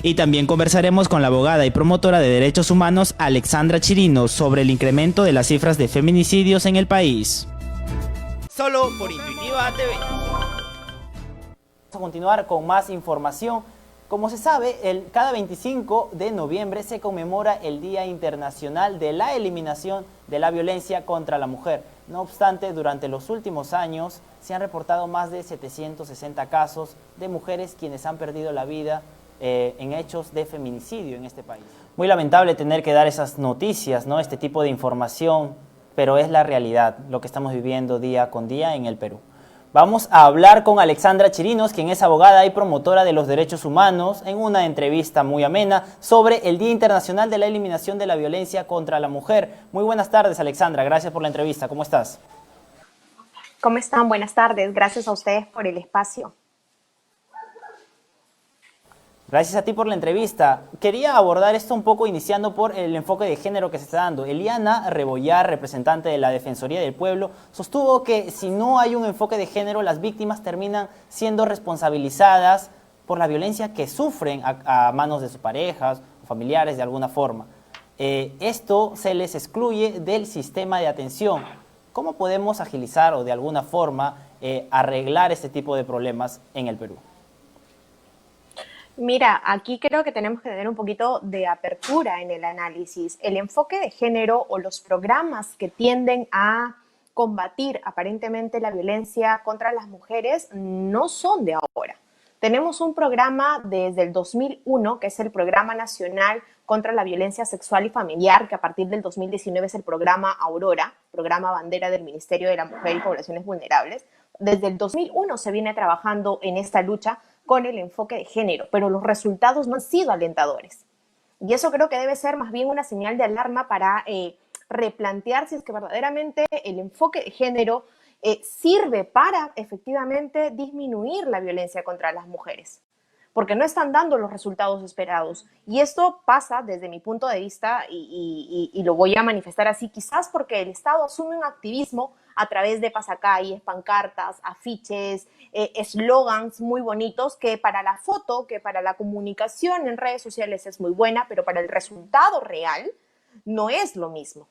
Y también conversaremos con la abogada y promotora de derechos humanos Alexandra Chirinos sobre el incremento de las cifras de feminicidios en el país. Solo por Intuitiva TV. Vamos a continuar con más información. Como se sabe, cada 25 de noviembre se conmemora el Día Internacional de la Eliminación de la Violencia contra la Mujer. No obstante, durante los últimos años se han reportado más de 760 casos de mujeres quienes han perdido la vida en hechos de feminicidio en este país. Muy lamentable tener que dar esas noticias, ¿no? Este tipo de información, pero es la realidad, lo que estamos viviendo día con día en el Perú. Vamos a hablar con Alexandra Chirinos, quien es abogada y promotora de los derechos humanos, en una entrevista muy amena sobre el Día Internacional de la Eliminación de la Violencia contra la Mujer. Muy buenas tardes, Alexandra. Gracias por la entrevista. ¿Cómo estás? ¿Cómo están? Buenas tardes. Gracias a ustedes por el espacio. Gracias a ti por la entrevista. Quería abordar esto un poco iniciando por el enfoque de género que se está dando. Eliana Rebollar, representante de la Defensoría del Pueblo, sostuvo que si no hay un enfoque de género, las víctimas terminan siendo responsabilizadas por la violencia que sufren a manos de sus parejas o familiares de alguna forma. Esto se les excluye del sistema de atención. ¿Cómo podemos agilizar o de alguna forma arreglar este tipo de problemas en el Perú? Mira, aquí creo que tenemos que tener un poquito de apertura en el análisis. El enfoque de género o los programas que tienden a combatir aparentemente la violencia contra las mujeres no son de ahora. Tenemos un programa desde el 2001, que es el Programa Nacional contra la Violencia Sexual y Familiar, que a partir del 2019 es el programa Aurora, programa bandera del Ministerio de la Mujer y Poblaciones Vulnerables. Desde el 2001 se viene trabajando en esta lucha con el enfoque de género, pero los resultados no han sido alentadores. Y eso creo que debe ser más bien una señal de alarma para replantear si es que verdaderamente el enfoque de género sirve para efectivamente disminuir la violencia contra las mujeres, porque no están dando los resultados esperados. Y esto pasa desde mi punto de vista, y lo voy a manifestar así, quizás porque el Estado asume un activismo a través de pasacalles, pancartas, afiches, eslogans muy bonitos, que para la foto, que para la comunicación en redes sociales es muy buena, pero para el resultado real no es lo mismo.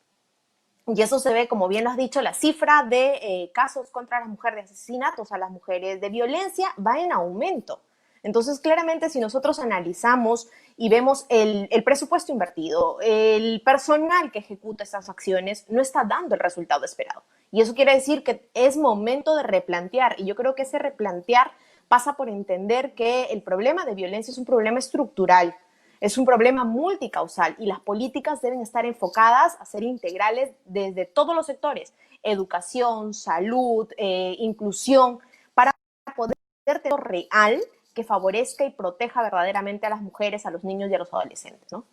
Y eso se ve, como bien lo has dicho, la cifra de casos contra las mujeres, de asesinatos a las mujeres, de violencia, va en aumento. Entonces, claramente, si nosotros analizamos y vemos el presupuesto invertido, el personal que ejecuta estas acciones no está dando el resultado esperado. Y eso quiere decir que es momento de replantear. Y yo creo que ese replantear pasa por entender que el problema de violencia es un problema estructural, es un problema multicausal y las políticas deben estar enfocadas a ser integrales desde todos los sectores: educación, salud, inclusión, para poder tener real que favorezca y proteja verdaderamente a las mujeres, a los niños y a los adolescentes, ¿no?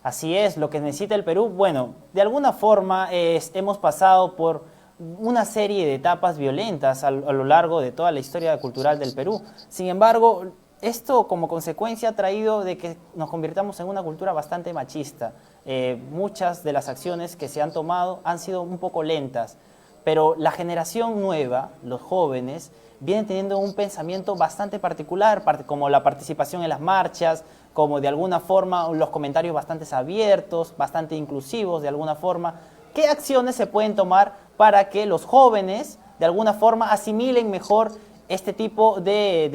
Así es, lo que necesita el Perú, bueno, de alguna forma hemos pasado por una serie de etapas violentas a lo largo de toda la historia cultural del Perú. Sin embargo, esto como consecuencia ha traído de que nos convirtamos en una cultura bastante machista. Muchas de las acciones que se han tomado han sido un poco lentas, pero la generación nueva, los jóvenes, vienen teniendo un pensamiento bastante particular, como la participación en las marchas, como de alguna forma los comentarios bastante abiertos, bastante inclusivos de alguna forma. ¿Qué acciones se pueden tomar para que los jóvenes de alguna forma asimilen mejor este tipo de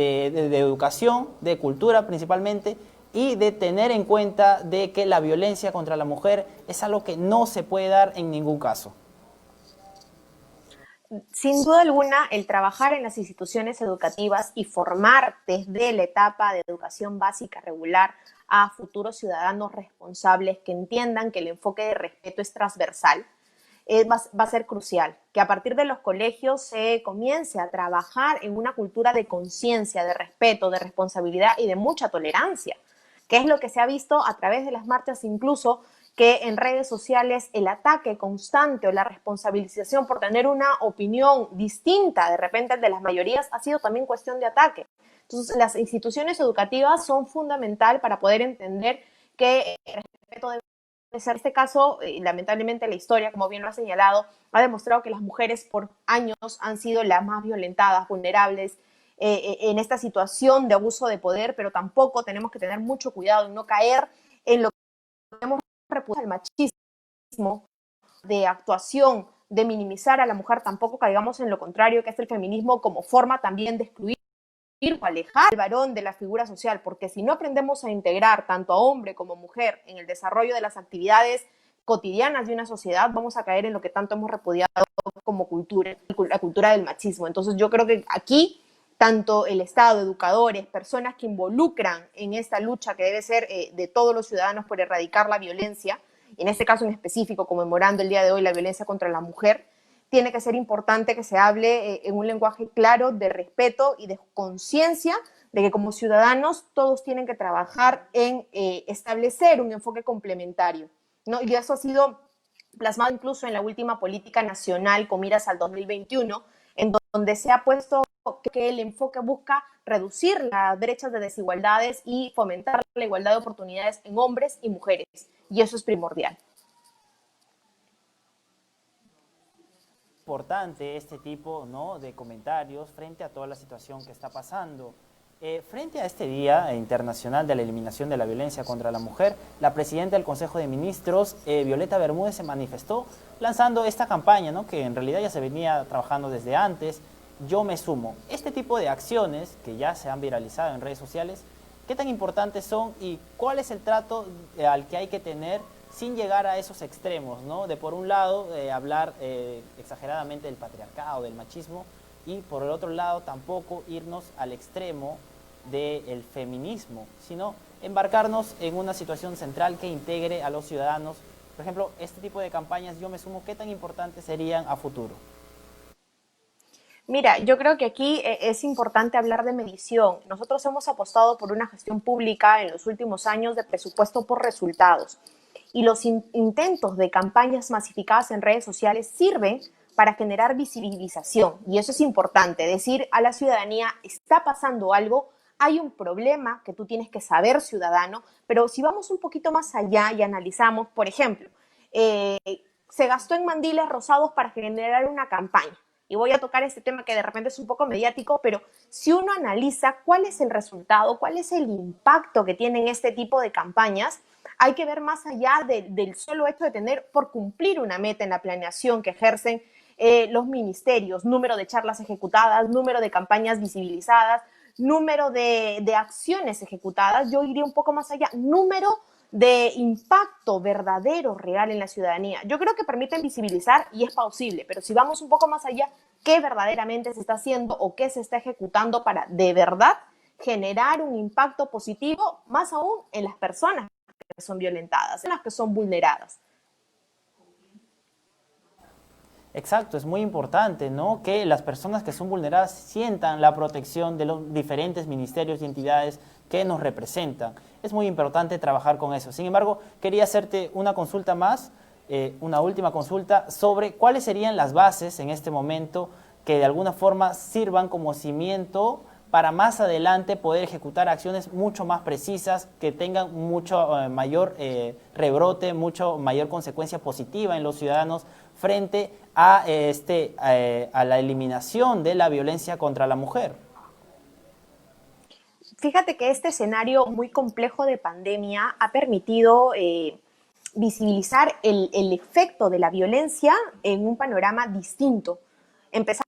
educación, de cultura principalmente, y de tener en cuenta de que la violencia contra la mujer es algo que no se puede dar en ningún caso? Sin duda alguna, el trabajar en las instituciones educativas y formar desde la etapa de educación básica regular a futuros ciudadanos responsables que entiendan que el enfoque de respeto es transversal, va a ser crucial. Que a partir de los colegios se comience a trabajar en una cultura de conciencia, de respeto, de responsabilidad y de mucha tolerancia, que es lo que se ha visto a través de las marchas, incluso que en redes sociales el ataque constante o la responsabilización por tener una opinión distinta de repente de las mayorías ha sido también cuestión de ataque. Entonces, las instituciones educativas son fundamental para poder entender que el respeto debe ser. En este caso, lamentablemente la historia, como bien lo ha señalado, ha demostrado que las mujeres por años han sido las más violentadas, vulnerables, en esta situación de abuso de poder, pero tampoco tenemos que tener mucho cuidado en no caer en lo que hemos reputado el machismo, de actuación, de minimizar a la mujer, tampoco caigamos en lo contrario, que es el feminismo como forma también de excluir o alejar al varón de la figura social, porque si no aprendemos a integrar tanto a hombre como mujer en el desarrollo de las actividades cotidianas de una sociedad, vamos a caer en lo que tanto hemos repudiado como cultura, la cultura del machismo. Entonces yo creo que aquí tanto el Estado, educadores, personas que involucran en esta lucha que debe ser de todos los ciudadanos por erradicar la violencia, en este caso en específico, conmemorando el día de hoy la violencia contra la mujer, tiene que ser importante que se hable en un lenguaje claro de respeto y de conciencia de que como ciudadanos todos tienen que trabajar en establecer un enfoque complementario, ¿no? Y eso ha sido plasmado incluso en la última política nacional con miras al 2021, en donde se ha puesto que el enfoque busca reducir las brechas de desigualdades y fomentar la igualdad de oportunidades en hombres y mujeres. Y eso es primordial. Importante este tipo, ¿no?, de comentarios frente a toda la situación que está pasando. Frente a este Día Internacional de la Eliminación de la Violencia contra la Mujer, la presidenta del Consejo de Ministros, Violeta Bermúdez, se manifestó lanzando esta campaña, ¿no?, que en realidad ya se venía trabajando desde antes. Yo me sumo. Este tipo de acciones que ya se han viralizado en redes sociales, ¿qué tan importantes son y cuál es el trato al que hay que tener sin llegar a esos extremos, ¿no? De por un lado hablar exageradamente del patriarcado, del machismo, y por el otro lado tampoco irnos al extremo del feminismo, sino embarcarnos en una situación central que integre a los ciudadanos. Por ejemplo, este tipo de campañas, yo me sumo, ¿qué tan importantes serían a futuro? Mira, yo creo que aquí es importante hablar de medición. Nosotros hemos apostado por una gestión pública en los últimos años de presupuesto por resultados. Y los intentos de campañas masificadas en redes sociales sirven para generar visibilización. Y eso es importante, decir a la ciudadanía, está pasando algo, hay un problema que tú tienes que saber, ciudadano, pero si vamos un poquito más allá y analizamos, por ejemplo, eh, se gastó en mandiles rosados para generar una campaña. Y voy a tocar este tema que de repente es un poco mediático, pero si uno analiza cuál es el resultado, cuál es el impacto que tienen este tipo de campañas, hay que ver más allá del solo hecho de tener por cumplir una meta en la planeación que ejercen los ministerios, número de charlas ejecutadas, número de campañas visibilizadas, número de acciones ejecutadas. Yo iría un poco más allá, número de impacto verdadero, real en la ciudadanía. Yo creo que permiten visibilizar y es posible, pero si vamos un poco más allá, ¿qué verdaderamente se está haciendo o qué se está ejecutando para de verdad generar un impacto positivo, más aún en las personas que son violentadas, en las que son vulneradas? Exacto, es muy importante, ¿no?, que las personas que son vulneradas sientan la protección de los diferentes ministerios y entidades que nos representan. Es muy importante trabajar con eso. Sin embargo, quería hacerte una consulta más, una última consulta, sobre cuáles serían las bases en este momento que de alguna forma sirvan como cimiento para más adelante poder ejecutar acciones mucho más precisas, que tengan mucho mayor rebrote, mucho mayor consecuencia positiva en los ciudadanos frente a la eliminación de la violencia contra la mujer. Fíjate que este escenario muy complejo de pandemia ha permitido visibilizar el efecto de la violencia en un panorama distinto. Empezamos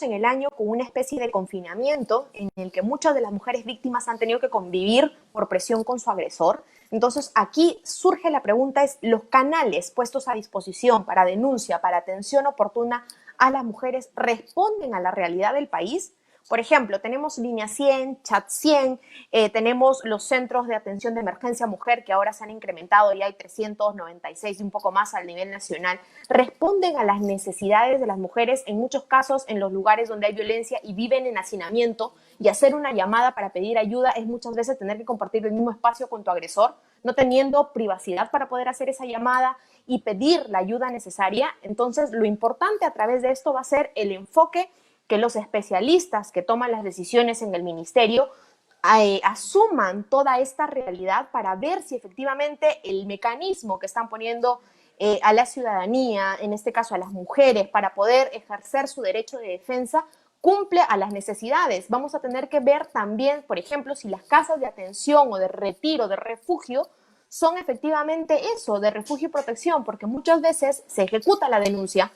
en el año con una especie de confinamiento en el que muchas de las mujeres víctimas han tenido que convivir por presión con su agresor. Entonces aquí surge la pregunta, es los canales puestos a disposición para denuncia, para atención oportuna a las mujeres, ¿responden a la realidad del país? Por ejemplo, tenemos Línea 100, Chat 100, tenemos los centros de atención de emergencia mujer que ahora se han incrementado y hay 396 y un poco más al nivel nacional. Responden a las necesidades de las mujeres, en muchos casos en los lugares donde hay violencia y viven en hacinamiento, y hacer una llamada para pedir ayuda es muchas veces tener que compartir el mismo espacio con tu agresor, no teniendo privacidad para poder hacer esa llamada y pedir la ayuda necesaria. Entonces, lo importante a través de esto va a ser el enfoque que los especialistas que toman las decisiones en el ministerio asuman toda esta realidad para ver si efectivamente el mecanismo que están poniendo a la ciudadanía, en este caso a las mujeres, para poder ejercer su derecho de defensa, cumple a las necesidades. Vamos a tener que ver también, por ejemplo, si las casas de atención o de retiro, de refugio, son efectivamente eso, de refugio y protección, porque muchas veces se ejecuta la denuncia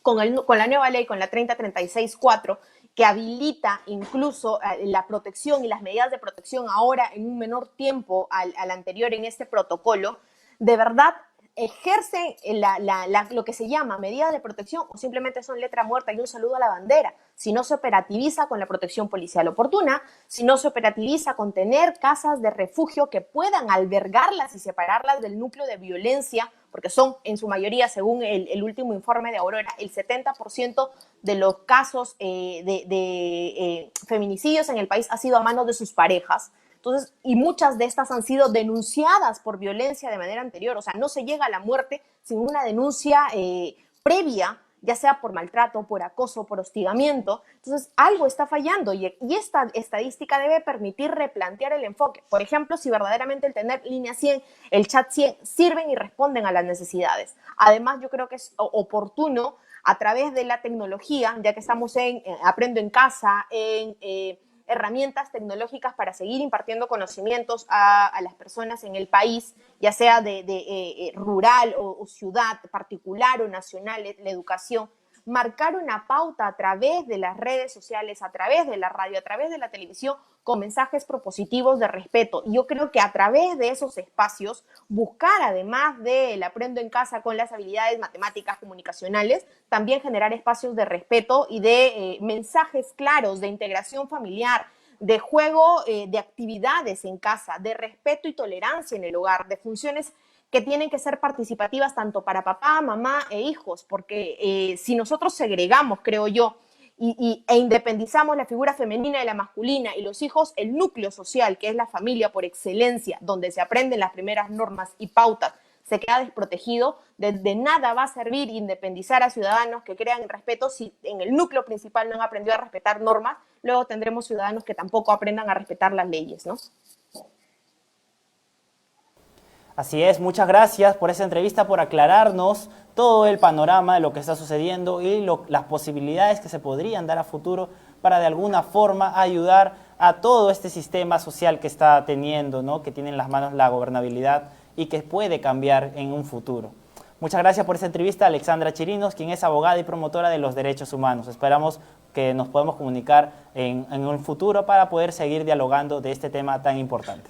con la nueva ley, con la 3036-4, que habilita incluso la protección y las medidas de protección ahora en un menor tiempo al anterior en este protocolo, de verdad ejercen lo que se llama medida de protección o simplemente son letra muerta y un saludo a la bandera, si no se operativiza con la protección policial oportuna, si no se operativiza con tener casas de refugio que puedan albergarlas y separarlas del núcleo de violencia, porque son en su mayoría, según el último informe de Aurora, el 70% de los casos de feminicidios en el país ha sido a manos de sus parejas. Entonces, y muchas de estas han sido denunciadas por violencia de manera anterior. O sea, no se llega a la muerte sin una denuncia previa, ya sea por maltrato, por acoso, por hostigamiento. Entonces, algo está fallando y esta estadística debe permitir replantear el enfoque. Por ejemplo, si verdaderamente el tener línea 100, el chat 100, sirven y responden a las necesidades. Además, yo creo que es oportuno a través de la tecnología, ya que estamos en Aprendo en Casa, en herramientas tecnológicas para seguir impartiendo conocimientos a las personas en el país, ya sea de rural o ciudad, particular o nacional, la educación, marcar una pauta a través de las redes sociales, a través de la radio, a través de la televisión, con mensajes propositivos de respeto. Y yo creo que a través de esos espacios, buscar, además del aprendo en casa con las habilidades matemáticas comunicacionales, también generar espacios de respeto y de mensajes claros de integración familiar, de juego, de actividades en casa, de respeto y tolerancia en el hogar, de funciones que tienen que ser participativas tanto para papá, mamá e hijos, porque si nosotros segregamos, creo yo, e independizamos la figura femenina de la masculina y los hijos, el núcleo social, que es la familia por excelencia, donde se aprenden las primeras normas y pautas, se queda desprotegido, de nada va a servir independizar a ciudadanos que crean en respeto si en el núcleo principal no han aprendido a respetar normas, luego tendremos ciudadanos que tampoco aprendan a respetar las leyes, ¿no? Así es, muchas gracias por esa entrevista, por aclararnos todo el panorama de lo que está sucediendo y las posibilidades que se podrían dar a futuro para de alguna forma ayudar a todo este sistema social que está teniendo, ¿no? Que tiene en las manos la gobernabilidad y que puede cambiar en un futuro. Muchas gracias por esa entrevista, Alexandra Chirinos, quien es abogada y promotora de los derechos humanos. Esperamos que nos podamos comunicar en un futuro para poder seguir dialogando de este tema tan importante.